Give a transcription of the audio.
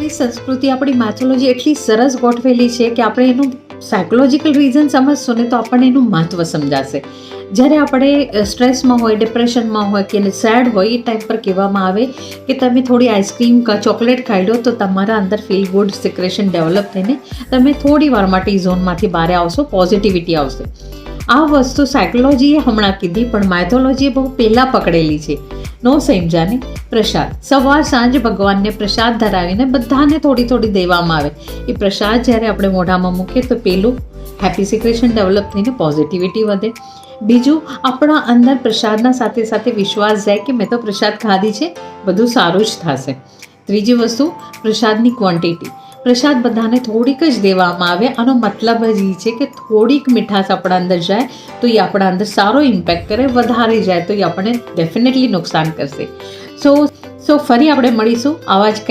આપણી સંસ્કૃતિ, આપણી માથોલોજી એટલી સરસ ગોઠવેલી છે કે આપણે એનું સાયકોલોજીકલ રીઝન સમજશું ને તો આપણને એનું મહત્ત્વ સમજાશે. જ્યારે આપણે સ્ટ્રેસમાં હોય, ડિપ્રેશનમાં હોય કે સેડ હોય, એ ટાઈમ પર કહેવામાં આવે કે તમે થોડી આઈસ્ક્રીમ કે ચોકલેટ ખાઈ લો તો તમારા અંદર ફીલ ગુડ સિક્રેશન ડેવલપ થઈને તમે થોડી વાર માટે એ ઝોનમાંથી બહાર આવશો, પોઝિટિવિટી આવશે. આ વસ્તુ સાયકોલોજીએ હમણાં કીધી, પણ માયથોલોજીએ બહુ પહેલાં પકડેલી છે. નો સમજાને પ્રસાદ સવાર સાંજ ભગવાનને પ્રસાદ ધરાવીને બધાને થોડી થોડી દેવામાં આવે. એ પ્રસાદ જ્યારે આપણે મોઢામાં મૂકીએ તો પેલું હેપી સિક્રેશન ડેવલપ થઈને પોઝિટિવિટી વધે. બીજું, આપણા અંદર પ્રસાદના સાથે સાથે વિશ્વાસ જાય કે મેં તો પ્રસાદ ખાધી છે, બધું સારું જ થશે. ત્રીજી વસ્તુ, પ્રસાદની ક્વોન્ટિટી. પ્રસાદ બધાને થોડીક જ દેવામાં આવે. આનો મતલબ જ એ છે કે થોડીક મીઠાશ આપણા અંદર જાય તો એ આપણા અંદર સારો ઇમ્પેક્ટ કરે, વધારે જાય તો એ આપણને ડેફિનેટલી નુકસાન કરશે. સો ફરી આપણે મળીશું આવા જ